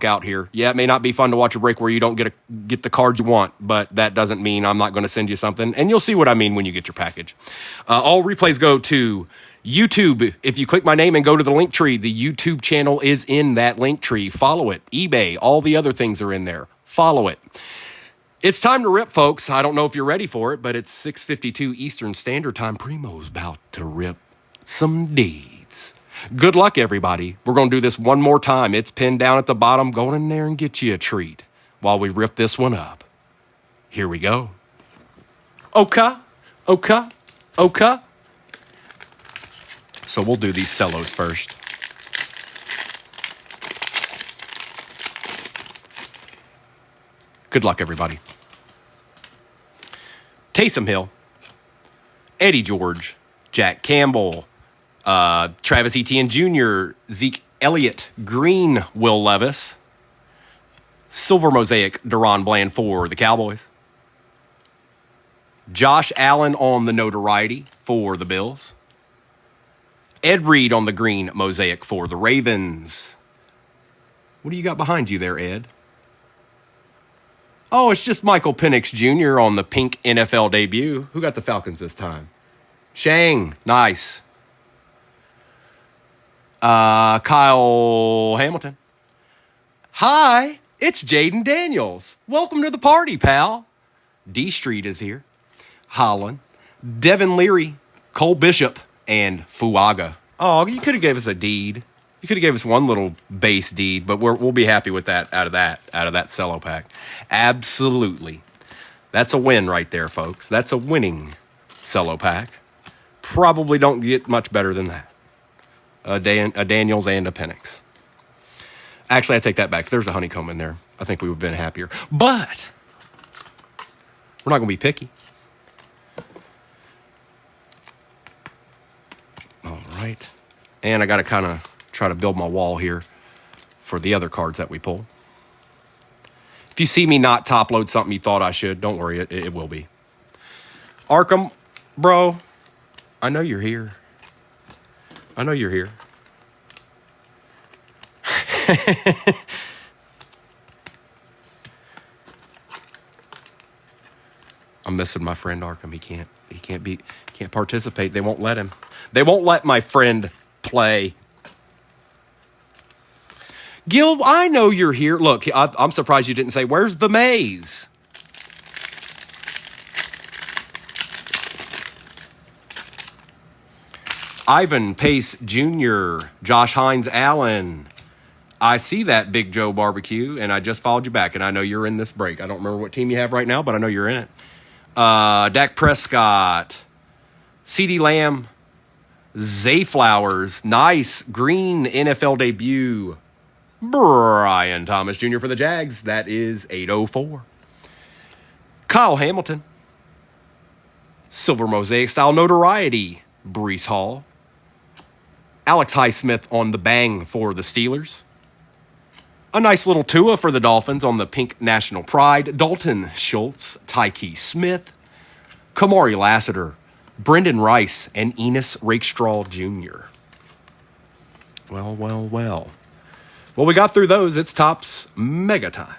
out here. Yeah, it may not be fun to watch a break where you don't get the card you want, but that doesn't mean I'm not going to send you something. And you'll see what I mean when you get your package. All replays go to YouTube. If you click my name and go to the link tree, the YouTube channel is in that link tree. Follow it. eBay, all the other things are in there. Follow it. It's time to rip, folks. I don't know if you're ready for it, but it's 6:52 Eastern Standard Time. Primo's about to rip some deeds. Good luck, everybody. We're going to do this one more time. It's pinned down at the bottom. Go in there and get you a treat while we rip this one up. Here we go. Okay. So we'll do these cellos first. Good luck, everybody. Taysom Hill, Eddie George, Jack Campbell, Travis Etienne Jr., Zeke Elliott, Green, Will Levis, Silver Mosaic, Deron Bland for the Cowboys, Josh Allen on the notoriety for the Bills, Ed Reed on the green mosaic for the Ravens. What do you got behind you there, Ed? Oh, it's just Michael Penix Jr. on the pink NFL debut. Who got the Falcons this time? Shang, nice. Kyle Hamilton. Hi, it's Jaden Daniels. Welcome to the party, pal. D Street is here. Holland, Devin Leary, Cole Bishop, and Fuaga. Oh, you could have gave us a deed. You could have gave us one little base deed, but we'll be happy with that out of that cello pack. Absolutely. That's a win right there, folks. That's a winning cello pack. Probably don't get much better than that. A Daniels and a Penix. Actually, I take that back. There's a honeycomb in there. I think we would have been happier. But we're not going to be picky. All right. And I got to kind of try to build my wall here for the other cards that we pull. If you see me not top load something you thought I should, don't worry, it will be. Arkham, bro, I know you're here. I know you're here. I'm missing my friend Arkham. He can't participate. They won't let him. They won't let my friend play. Gil, I know you're here. Look, I'm surprised you didn't say, where's the maze? Ivan Pace Jr., Josh Hines Allen. I see that, Big Joe Barbecue, and I just followed you back, and I know you're in this break. I don't remember what team you have right now, but I know you're in it. Dak Prescott, CeeDee Lamb, Zay Flowers, nice green NFL debut. Brian Thomas Jr. for the Jags. That is 804. Kyle Hamilton. Silver Mosaic style notoriety. Breece Hall. Alex Highsmith on the bang for the Steelers. A nice little Tua for the Dolphins on the pink national pride. Dalton Schultz, Tyke Smith, Kamari Lassiter, Brendan Rice, and Enos Rakestraw Jr. Well. Well, we got through those. It's Topps Mega time.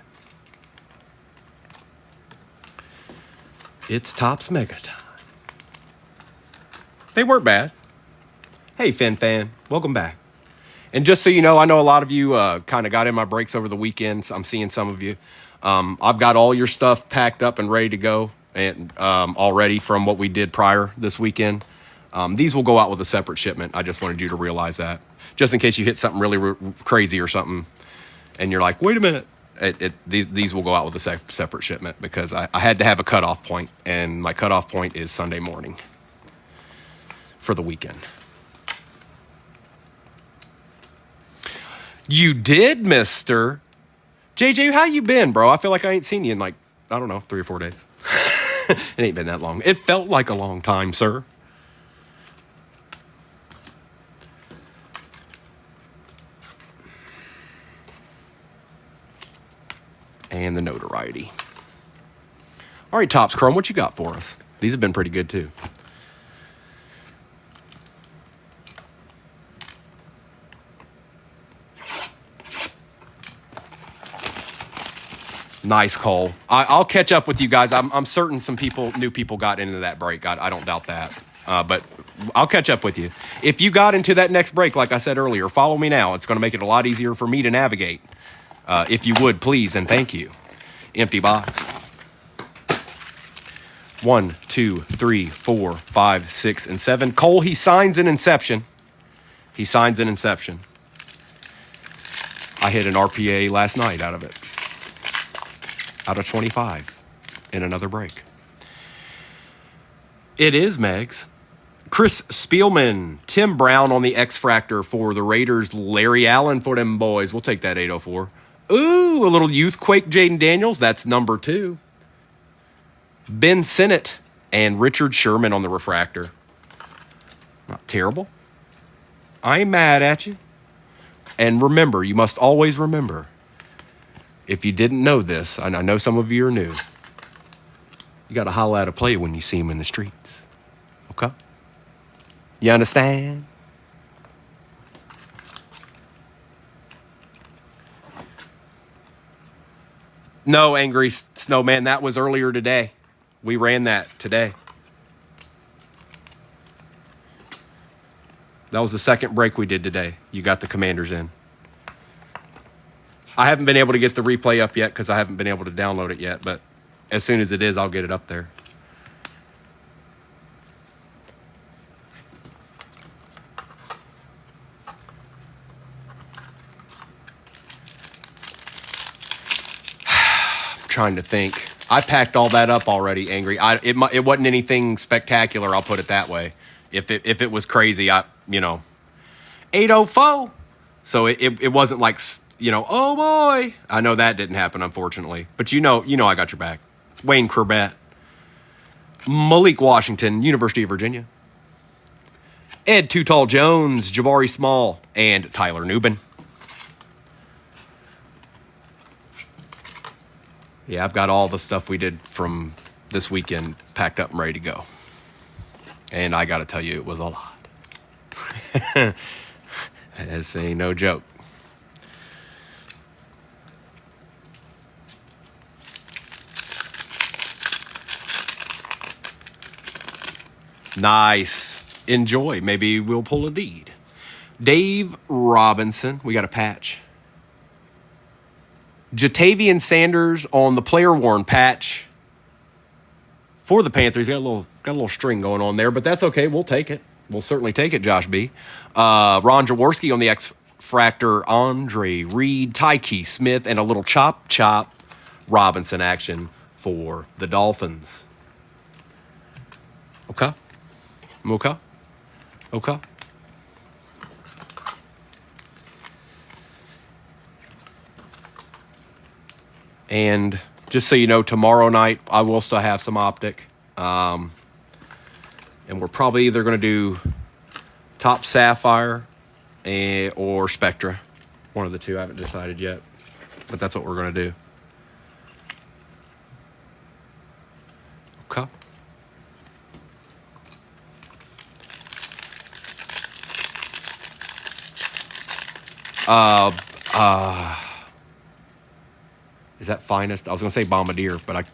It's Topps Mega time. They weren't bad. Hey, Fin Fan, welcome back. And just so you know, I know a lot of you kind of got in my breaks over the weekend. I'm seeing some of you. I've got all your stuff packed up and ready to go and already from what we did prior this weekend. These will go out with a separate shipment. I just wanted you to realize that. Just in case you hit something really crazy or something and you're like, wait a minute. These will go out with a separate shipment because I had to have a cutoff point, and my cutoff point is Sunday morning for the weekend. You did, mister. JJ, how you been, bro? I feel like I ain't seen you in like, I don't know, 3 or 4 days. It ain't been that long. It felt like a long time, sir. And the notoriety. All right, Topps Chrome, what you got for us? These have been pretty good, too. Nice, Cole. I'll catch up with you guys. I'm certain some new people got into that break. I don't doubt that. But I'll catch up with you. If you got into that next break, like I said earlier, follow me now. It's going to make it a lot easier for me to navigate. If you would, please, and thank you. Empty box. 1, 2, 3, 4, 5, 6, and 7. Cole, he signs an Inception. He signs an Inception. I hit an RPA last night out of it. Out of 25 in another break. It is Megs. Chris Spielman, Tim Brown on the X Fractor for the Raiders, Larry Allen for them boys. We'll take that 804. Ooh, a little Youthquake Jaden Daniels. That's number 2. Ben Sinnott and Richard Sherman on the Refractor. Not terrible. I ain't mad at you. And remember, you must always remember, if you didn't know this, and I know some of you are new, you got to holler at a play when you see him in the streets. Okay? You understand? No, Angry Snowman, that was earlier today. We ran that today. That was the second break we did today. You got the Commanders in. I haven't been able to get the replay up yet because I haven't been able to download it yet, but as soon as it is, I'll get it up there. I'm trying to think. I packed all that up already, Angry. It wasn't anything spectacular, I'll put it that way. If it was crazy, 804. So it wasn't like, oh boy. I know that didn't happen, unfortunately. But you know I got your back. Wayne Corbett. Malik Washington, University of Virginia. Ed Too Tall Jones, Jabari Small, and Tyler Newbin. Yeah, I've got all the stuff we did from this weekend packed up and ready to go. And I got to tell you, it was a lot. This ain't no joke. Nice. Enjoy. Maybe we'll pull a deed. Dave Robinson. We got a patch. Jatavian Sanders on the player-worn patch for the Panthers. Got a little string going on there, but that's okay. We'll take it. We'll certainly take it, Josh B. Ron Jaworski on the X-Fractor, Andre Reed, Tyke Smith, and a little chop Robinson action for the Dolphins. Okay. And just so you know, tomorrow night I will still have some Optic. And we're probably either going to do Top Sapphire or Spectra. One of the two. I haven't decided yet. But that's what we're going to do. Okay. Is that Finest? I was going to say Bombardier, but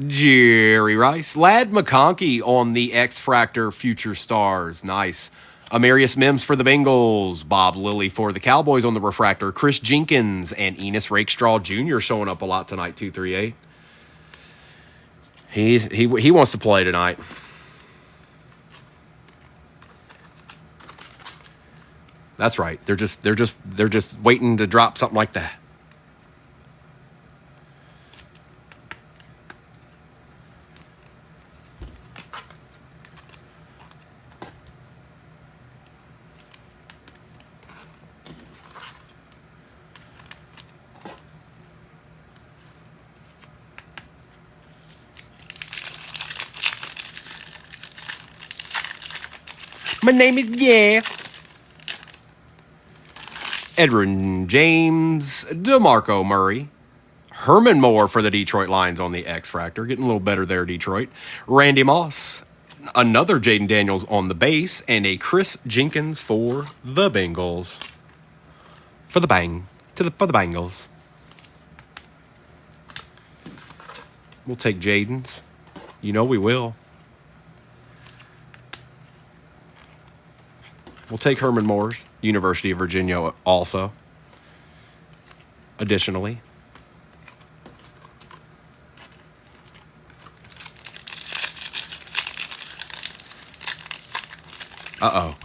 Jerry Rice. Lad McConkey on the X-Fractor Future Stars. Nice. Amarius Mims for the Bengals. Bob Lilly for the Cowboys on the Refractor. Chris Jenkins and Enos Rakestraw Jr. showing up a lot tonight, 238. He wants to play tonight. That's right. They're just waiting to drop something like that. My name is Edwin James, DeMarco Murray, Herman Moore for the Detroit Lions on the X-Fractor. Getting a little better there, Detroit. Randy Moss, another Jaden Daniels on the base, and a Chris Jenkins for the Bengals. for the Bengals. We'll take Jaden's. You know we will. We'll take Herman Moore's, University of Virginia also. Additionally. Uh-oh.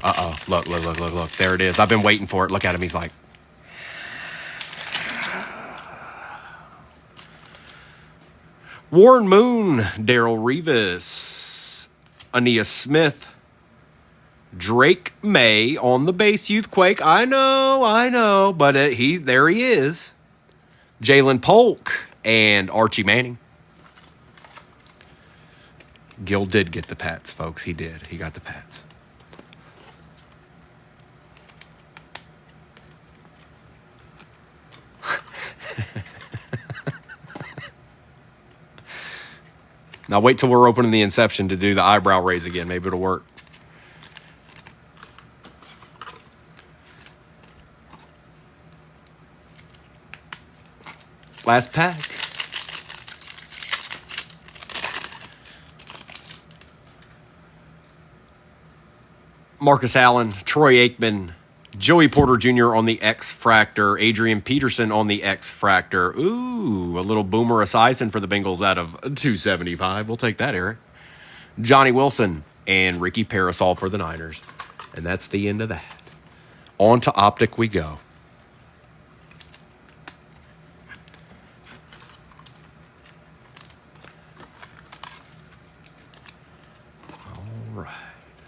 Look. There it is. I've been waiting for it. Look at him. He's like. Warren Moon, Darrell Revis, Aeneas Smith, Drake May on the base, Youthquake. I know, but there he is. Jalen Polk and Archie Manning. Gil did get the Pats, folks. He did. He got the Pats. Now wait till we're opening the Inception to do the eyebrow raise again. Maybe it'll work. Last pack. Marcus Allen, Troy Aikman, Joey Porter Jr. on the X-Fractor, Adrian Peterson on the X-Fractor. Ooh, a little Boomer Esiason for the Bengals out of 275. We'll take that, Eric. Johnny Wilson and Ricky Parasol for the Niners. And that's the end of that. On to Optic we go.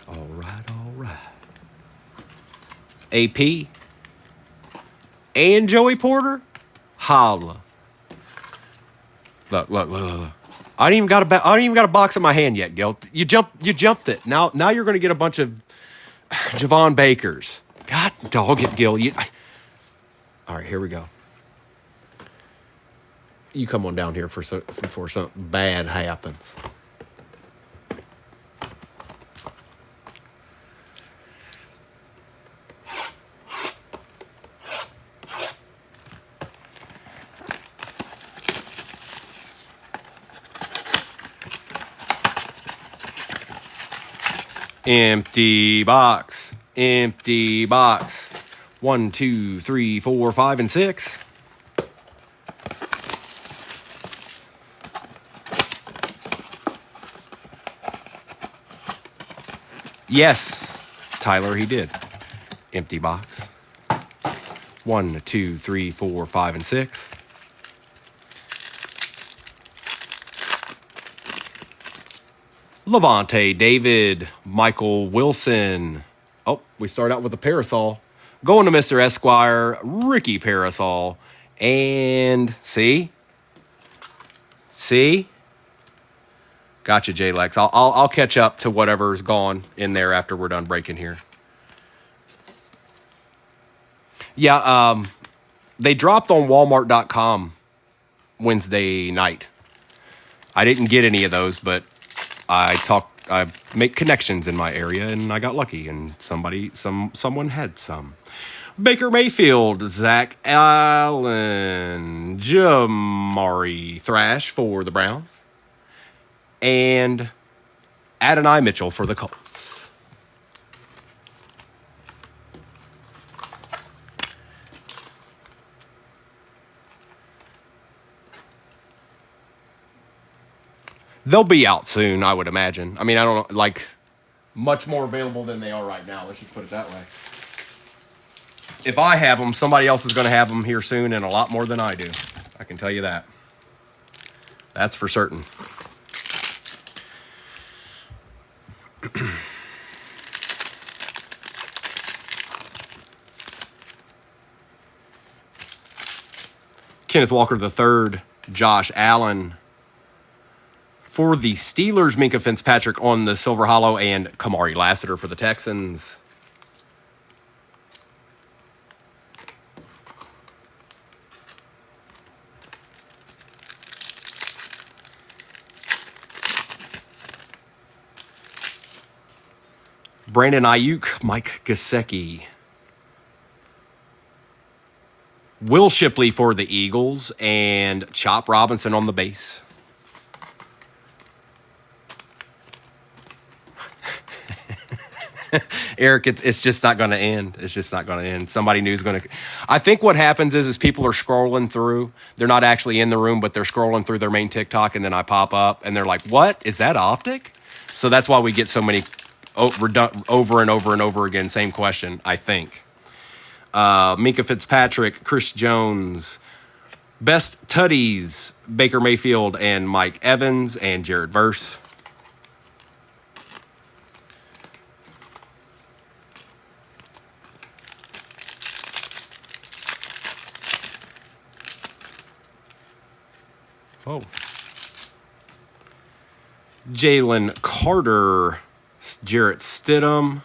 All right. AP and Joey Porter, holla. Look. I don't even got a box in my hand yet, Gil. You jumped it. Now you're going to get a bunch of Javon Bakers. God dog it, Gil. All right, here we go. You come on down here before something bad happens. Empty box. 1, 2, 3, 4, 5, and 6. Yes, Tyler, he did. Empty box. 1, 2, 3, 4, 5, and 6. Levante David, Michael Wilson. Oh, we start out with a Parasol. Going to Mr. Esquire, Ricky Parasol. And see? Gotcha, J-Lex. I'll catch up to whatever's gone in there after we're done breaking here. Yeah, they dropped on Walmart.com Wednesday night. I didn't get any of those, but I make connections in my area, and I got lucky, and someone had some. Baker Mayfield, Zach Allen, Jamari Thrash for the Browns, and Adonai Mitchell for the Colts. They'll be out soon, I would imagine. I mean, I don't know, like, much more available than they are right now. Let's just put it that way. If I have them, somebody else is going to have them here soon, and a lot more than I do. I can tell you that. That's for certain. Kenneth Walker III, Josh Allen. For the Steelers, Minkah Fitzpatrick on the Silver Hollow, and Kamari Lassiter for the Texans. Brandon Ayuk, Mike Gesicki. Will Shipley for the Eagles, and Chop Robinson on the base. Eric, it's just not going to end. It's just not going to end. Somebody new is going to. I think what happens is people are scrolling through. They're not actually in the room, but they're scrolling through their main TikTok, and then I pop up, and they're like, "What is that optic?" So that's why we get so many over and over and over again. Same question, I think. Minka Fitzpatrick, Chris Jones, best tutties, Baker Mayfield and Mike Evans and Jared Verse. Oh. Jalen Carter, Jarrett Stidham,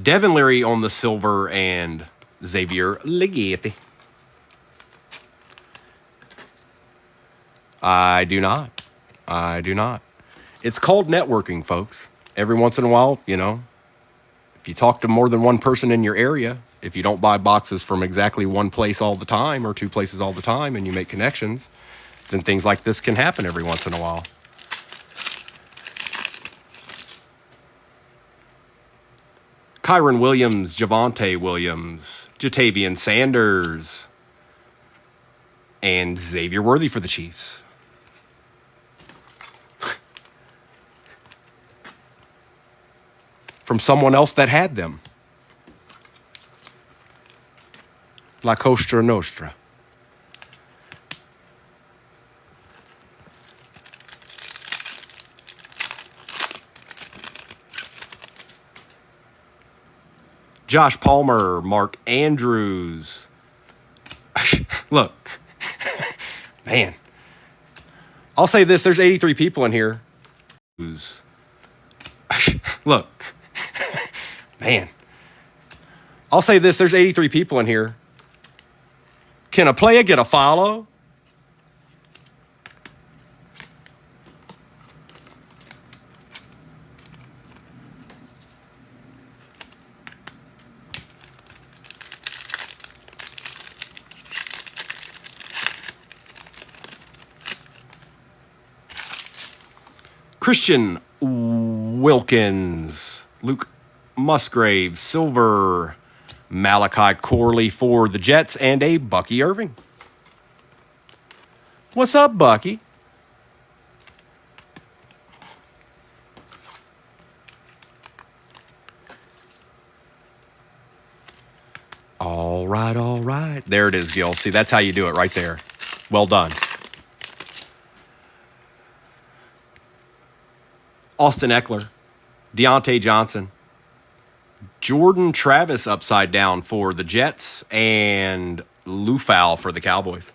Devin Leary on the silver, and Xavier Leggetti. I do not. It's called networking, folks. Every once in a while, if you talk to more than one person in your area, if you don't buy boxes from exactly one place all the time or two places all the time and you make connections, then things like this can happen every once in a while. Kyron Williams, Javonte Williams, Jatavian Sanders, and Xavier Worthy for the Chiefs. From someone else that had them. La Costa Nostra. Josh Palmer, Mark Andrews. Look, man. I'll say this, there's 83 people in here. Look, man. I'll say this, there's 83 people in here. Can a player get a follow? Christian Wilkins, Luke Musgrave, silver, Malachi Corley for the Jets, and a Bucky Irving. What's up, Bucky? All right. There it is, Gil. See, that's how you do it right there. Well done. Austin Eckler, Deontay Johnson, Jordan Travis upside down for the Jets, and Lou Fowl for the Cowboys.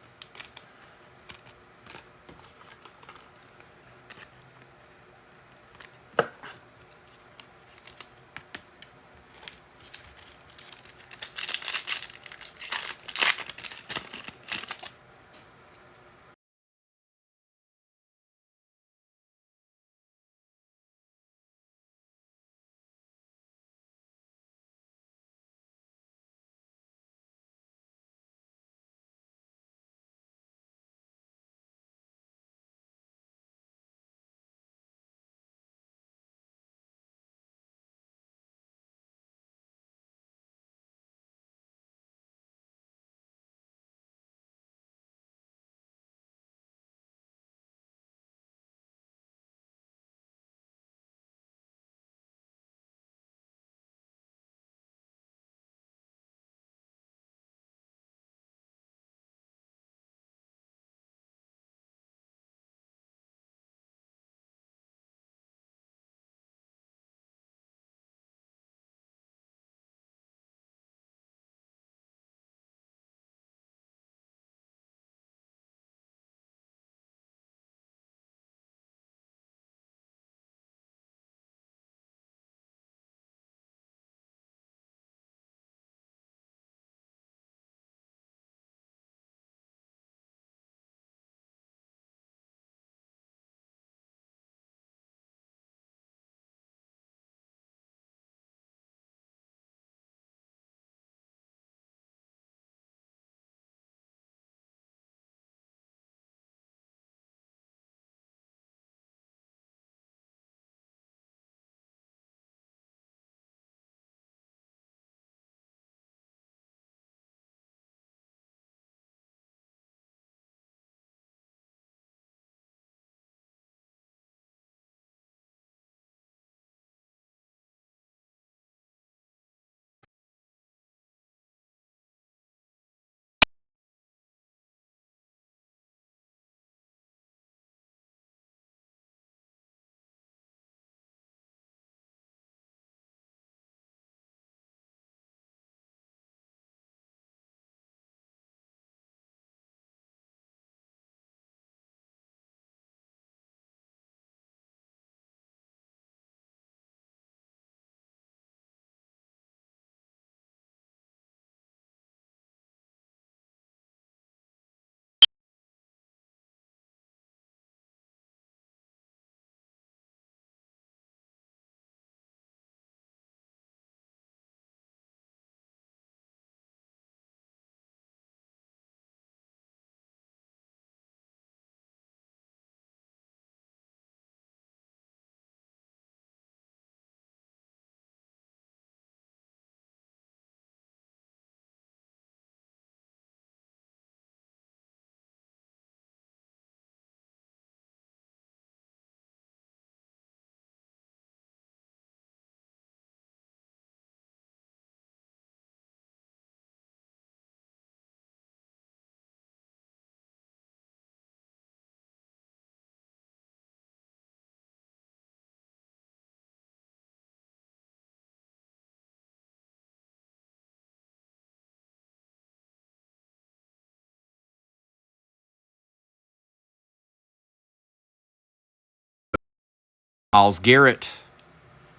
Miles Garrett,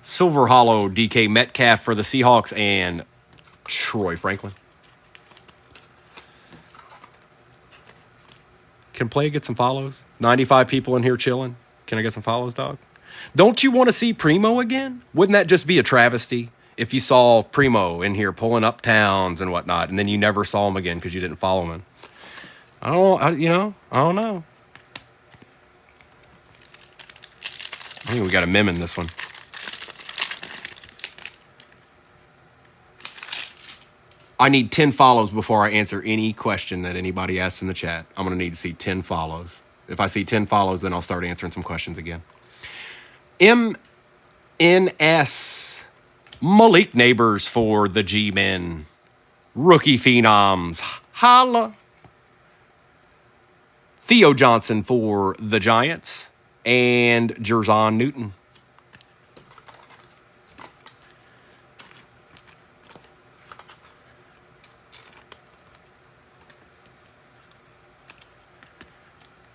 Silver Hollow, DK Metcalf for the Seahawks, and Troy Franklin. Can Play get some follows? 95 people in here chilling. Can I get some follows, dog? Don't you want to see Primo again? Wouldn't that just be a travesty if you saw Primo in here pulling up towns and whatnot, and then you never saw him again because you didn't follow him? I don't know. I think we got a mem in this one. I need 10 follows before I answer any question that anybody asks in the chat. I'm going to need to see 10 follows. If I see 10 follows, then I'll start answering some questions again. MNS Malik Neighbors for the G-Men. Rookie Phenoms. Holla. Theo Johnson for the Giants. And Jerzon Newton.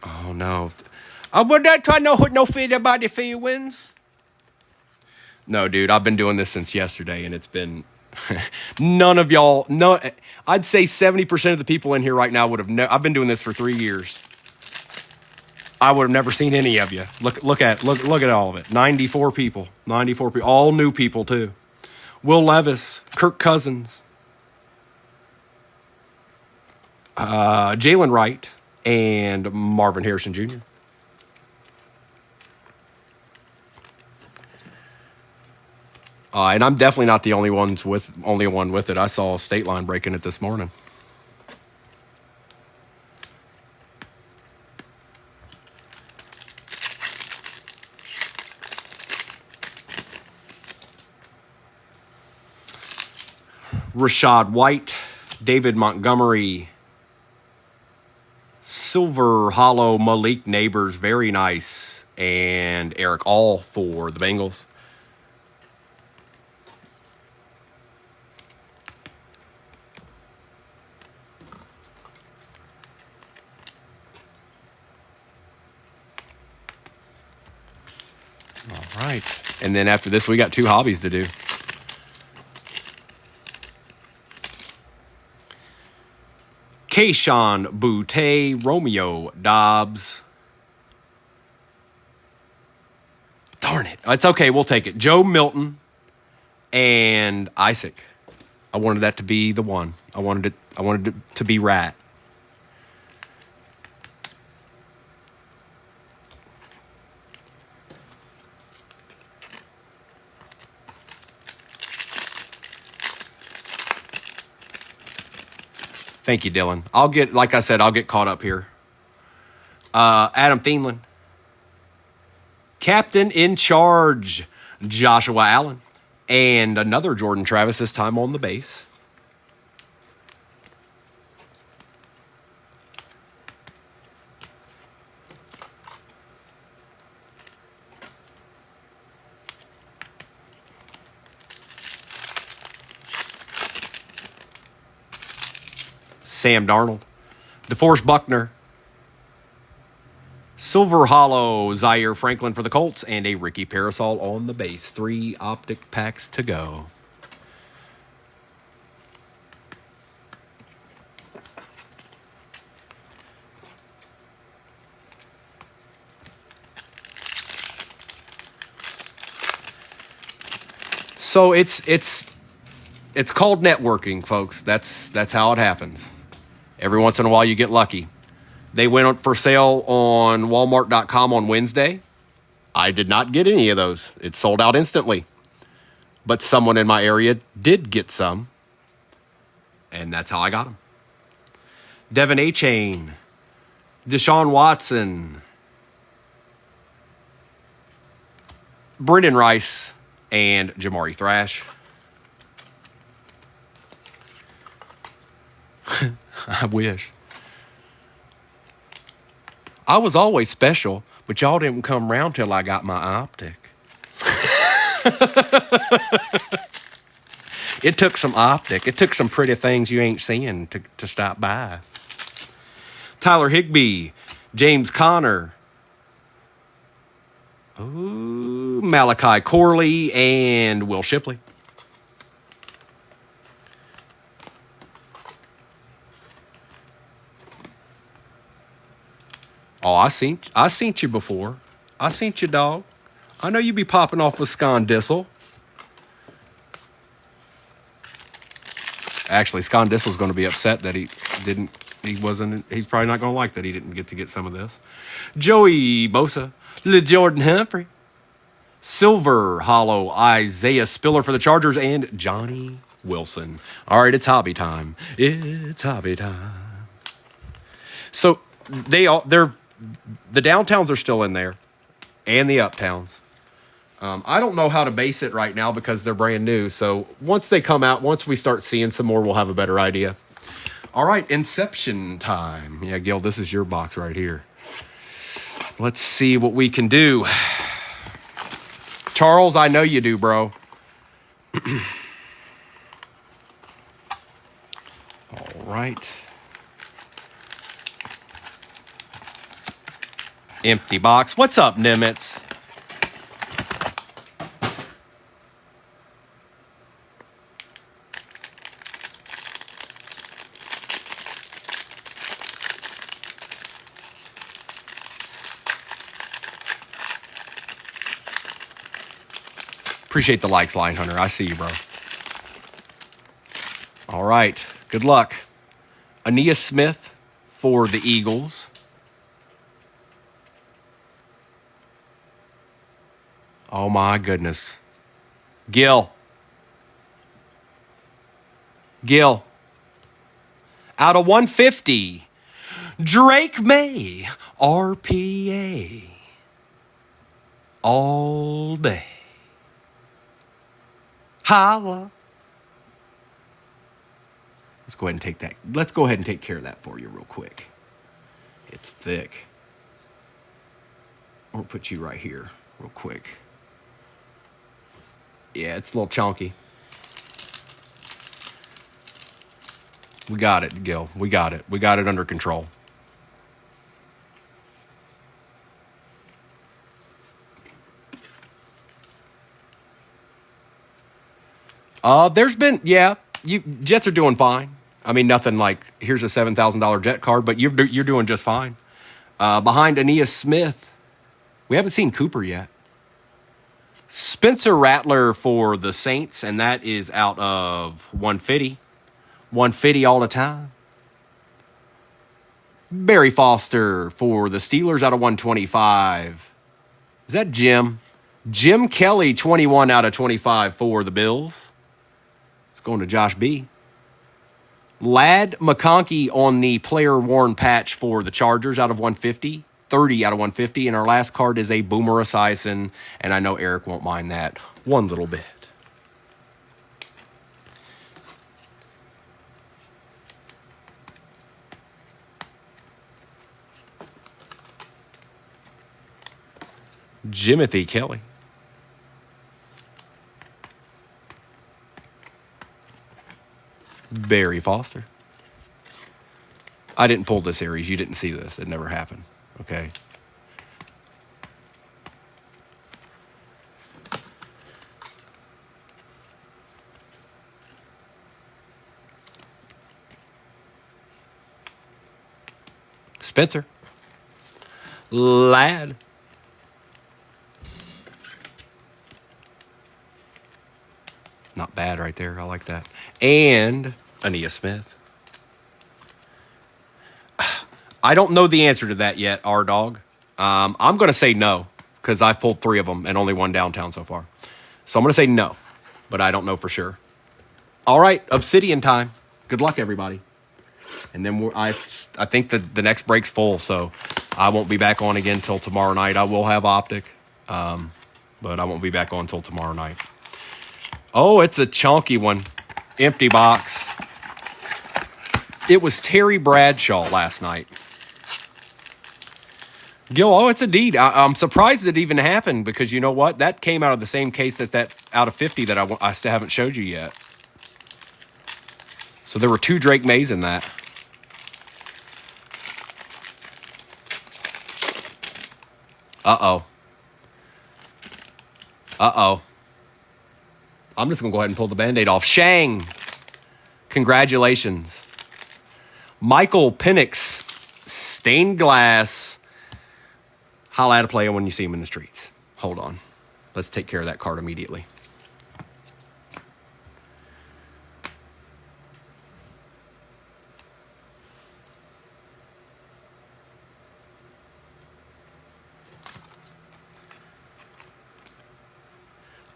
Oh, no. I would not try no feed about the feelings. No, dude, I've been doing this since yesterday, and it's been none of y'all. No, I'd say 70% of the people in here right now would have. I've been doing this for 3 years. I would have never seen any of you. Look at all of it. 94 people. 94 people. All new people too. Will Levis, Kirk Cousins, Jalen Wright, and Marvin Harrison Jr. And I'm definitely not the only one with it. I saw State Line breaking it this morning. Rashad White, David Montgomery, Silver Hollow, Malik Neighbors, very nice, and Eric All for the Bengals. All right. And then after this, we got 2 hobbies to do. Kayshawn Boutte, Romeo Dobbs. Darn it. It's okay. We'll take it. Joe Milton and Isaac. I wanted that to be the one. I wanted it to be right. Thank you, Dylan. Like I said, I'll get caught up here. Adam Thielen. Captain in charge, Joshua Allen. And another Jordan Travis, this time on the base. Sam Darnold, DeForest Buckner, Silver Hollow, Zaire Franklin for the Colts, and a Ricky Parasol on the base. 3 optic packs to go. So it's called networking, folks. That's how it happens. Every once in a while, you get lucky. They went for sale on Walmart.com on Wednesday. I did not get any of those. It sold out instantly. But someone in my area did get some. And that's how I got them. Devin Achane, Deshaun Watson, Brendan Rice, and Jamari Thrash. I wish. I was always special, but y'all didn't come around till I got my optic. It took some optic. It took some pretty things you ain't seeing to stop by. Tyler Higbee, James Conner, Ooh, Malachi Corley and Will Shipley. Oh, I seen you before. I seen you, dog. I know you be popping off with Scondissel. Actually, Scondissel's going to be upset that he's probably not going to like that he didn't get some of this. Joey Bosa, LeJordan Humphrey, Silver Hollow, Isaiah Spiller for the Chargers, and Johnny Wilson. All right, it's hobby time. It's hobby time. So the downtowns are still in there, and the uptowns. I don't know how to base it right now because they're brand new. So once they come out, once we start seeing some more, we'll have a better idea. All right, Inception time. Yeah, Gil, this is your box right here. Let's see what we can do. Charles, I know you do, bro. All right. Empty box. What's up, Nimitz? Appreciate the likes, Lion Hunter. I see you, bro. All right. Good luck. Aeneas Smith for the Eagles. Oh, my goodness. Gil. Out of 150. Drake May. RPA. All day. Holla. Let's go ahead and take that. Let's go ahead and take care of that for you real quick. It's thick. I'll put you right here real quick. Yeah, it's a little chunky. We got it, Gil. We got it. We got it under control. There's been, Jets are doing fine. I mean, nothing like, here's a $7,000 Jet card, but you're doing just fine. Behind Aeneas Smith, we haven't seen Cooper yet. Spencer Rattler for the Saints, and that is out of 150. 150 all the time. Barry Foster for the Steelers out of 125. Is that Jim? Jim Kelly, 21 out of 25 for the Bills. It's going to Josh B. Ladd McConkey on the player-worn patch for the Chargers out of 150. 30 out of 150. And our last card is a Boomer Esiason, and I know Eric won't mind that one little bit. Jimothy Kelly. Barry Foster. I didn't pull this series. You didn't see this. It never happened. Okay. Spencer. Ladd. Not bad right there. I like that. And Aeneas Smith. I don't know the answer to that yet, R-Dog. I'm going to say no because I've pulled 3 of them and only 1 downtown so far. So I'm going to say no, but I don't know for sure. All right, Obsidian time. Good luck, everybody. And then I think the next break's full, so I won't be back on again till tomorrow night. I will have Optic, but I won't be back on till tomorrow night. Oh, it's a chunky one. Empty box. It was Terry Bradshaw last night. Gil, oh, it's a deed. I'm surprised it even happened because you know what? That came out of the same case that out of 50 that I still haven't showed you yet. So there were 2 Drake Mays in that. Uh-oh. Uh-oh. I'm just going to go ahead and pull the Band-Aid off. Shang, congratulations. Michael Penix, stained glass. Holla at a player when you see him in the streets. Hold on. Let's take care of that card immediately.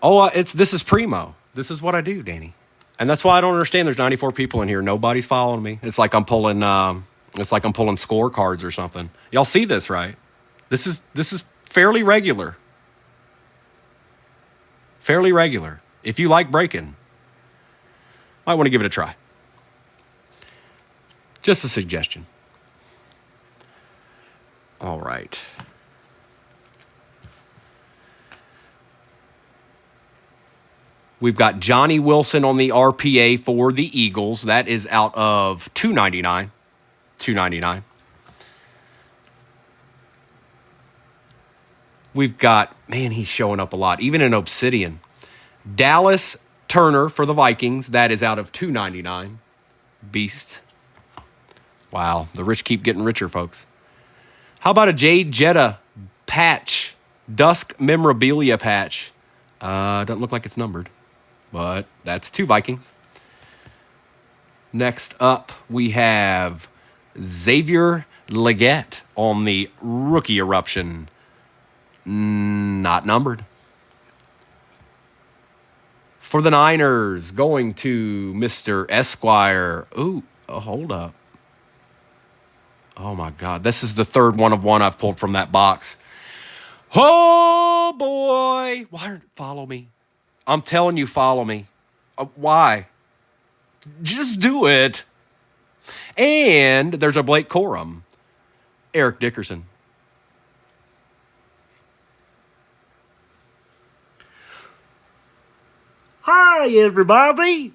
Oh, this is primo. This is what I do, Danny. And that's why I don't understand. There's 94 people in here. Nobody's following me. It's like I'm pulling scorecards or something. Y'all see this, right? This is fairly regular. Fairly regular. If you like breaking, might want to give it a try. Just a suggestion. All right. We've got Johnny Wilson on the RPA for the Eagles. That is out of $2.99. $2.99. We've got, man, he's showing up a lot, even in Obsidian. Dallas Turner for the Vikings. That is out of $2.99. Beast. Wow, the rich keep getting richer, folks. How about a Jade Jetta patch? Dusk memorabilia patch. Doesn't look like it's numbered, but that's 2 Vikings. Next up, we have Xavier Legette on the rookie eruption. Not numbered. For the Niners, going to Mr. Esquire. Ooh, hold up. Oh, my God. This is the third one of one I've pulled from that box. Oh, boy. Why follow me? I'm telling you, follow me. Why? Just do it. And there's a Blake Corum. Eric Dickerson. Hi, everybody.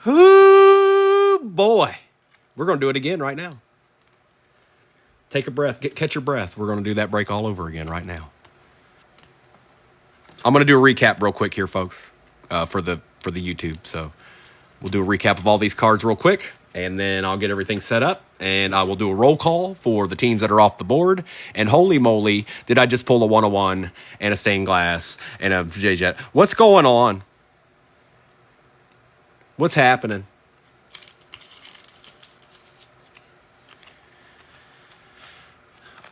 Ooh, boy. We're going to do it again right now. Take a breath. Catch your breath. We're going to do that break all over again right now. I'm going to do a recap real quick here, folks, for the YouTube. So we'll do a recap of all these cards real quick, and then I'll get everything set up, and I will do a roll call for the teams that are off the board. And holy moly, did I just pull a 101 and a stained glass and a J-Jet. What's going on? What's happening?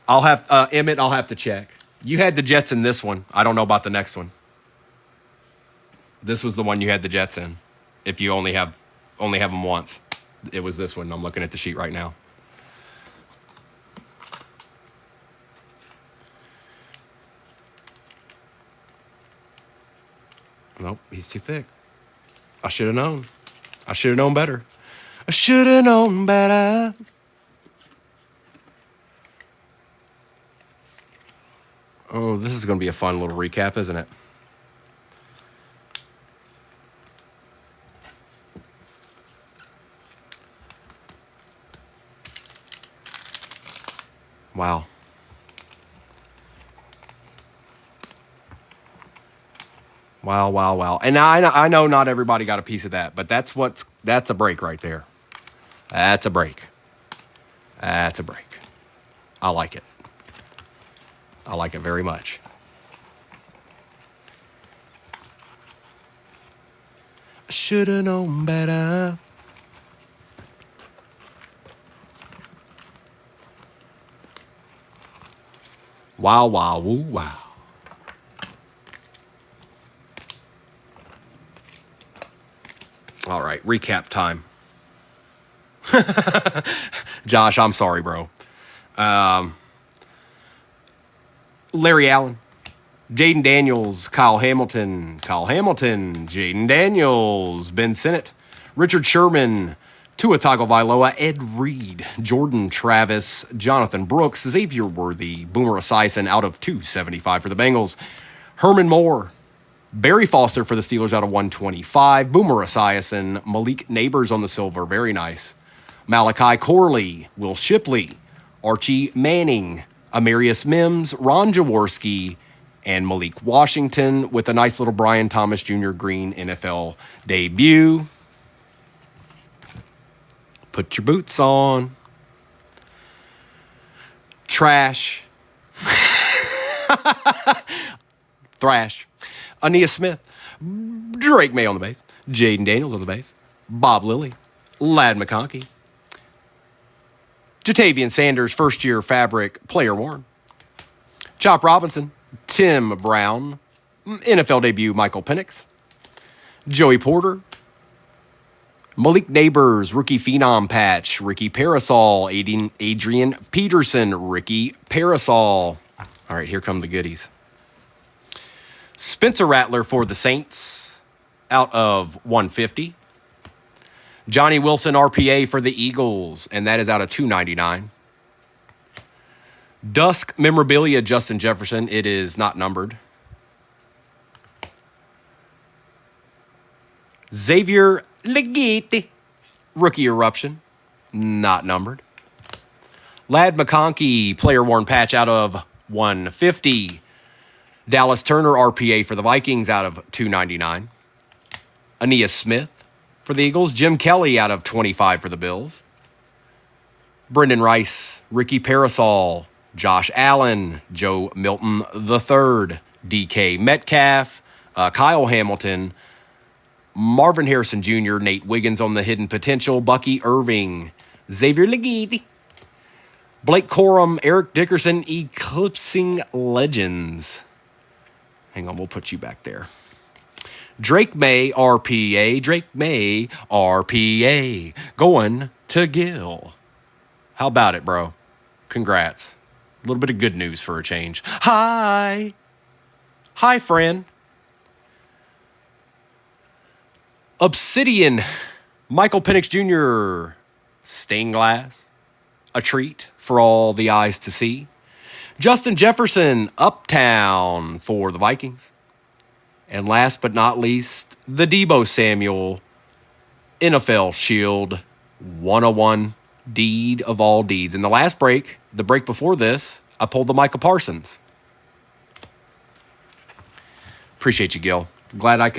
I'll have Emmett. I'll have to check. You had the Jets in this one. I don't know about the next one. This was the one you had the Jets in. If you only have them once, it was this one. I'm looking at the sheet right now. Nope, he's too thick. I should have known. I should have known better. I should have known better. Oh, this is going to be a fun little recap, isn't it? Wow. Wow, wow, wow. And I know not everybody got a piece of that, but that's a break right there. That's a break. That's a break. I like it. I like it very much. Shoulda known better. Wow, wow, woo, wow. All right, recap time. Josh, I'm sorry, bro. Larry Allen, Jaden Daniels, Kyle Hamilton, Jaden Daniels, Ben Sinnott, Richard Sherman, Tua Tagovailoa, Ed Reed, Jordan Travis, Jonathan Brooks, Xavier Worthy, Boomer Esiason out of 275 for the Bengals. Herman Moore, Barry Foster for the Steelers out of 125. Boomer Esiason, Malik Neighbors on the silver, very nice. Malachi Corley, Will Shipley, Archie Manning, Amarius Mims, Ron Jaworski, and Malik Washington with a nice little Brian Thomas Jr. Green NFL debut. Put your boots on. Trash. Thrash. Aeneas Smith. Drake May on the base. Jaden Daniels on the base. Bob Lilly. Ladd McConkey. Jatavian Sanders, first-year fabric, player worn. Chop Robinson. Tim Brown. NFL debut, Michael Penix. Joey Porter. Malik Neighbors, rookie phenom patch. Ricky Parasol. Adrian Peterson. Ricky Parasol. All right, here come the goodies. Spencer Rattler for the Saints out of 150. Johnny Wilson RPA for the Eagles, and that is out of 299. Dusk memorabilia, Justin Jefferson. It is not numbered. Xavier Legette, rookie eruption, not numbered. Ladd McConkey, player worn patch out of 150. Dallas Turner RPA for the Vikings out of 299. Aeneas Smith for the Eagles. Jim Kelly out of 25 for the Bills. Brendan Rice, Ricky Parasol, Josh Allen, Joe Milton III, DK Metcalf, Kyle Hamilton, Marvin Harrison Jr., Nate Wiggins on the hidden potential, Bucky Irving, Xavier Legette, Blake Corum, Eric Dickerson, eclipsing legends. Hang on, we'll put you back there. Drake May, RPA. Drake May, RPA. Going to Gil. How about it, bro? Congrats. A little bit of good news for a change. Hi. Hi, friend. Obsidian, Michael Penix Jr., stained glass, a treat for all the eyes to see. Justin Jefferson, Uptown for the Vikings. And last but not least, the Deebo Samuel, NFL Shield 101, deed of all deeds. In the last break, the break before this, I pulled the Micah Parsons. Appreciate you, Gil. Glad I could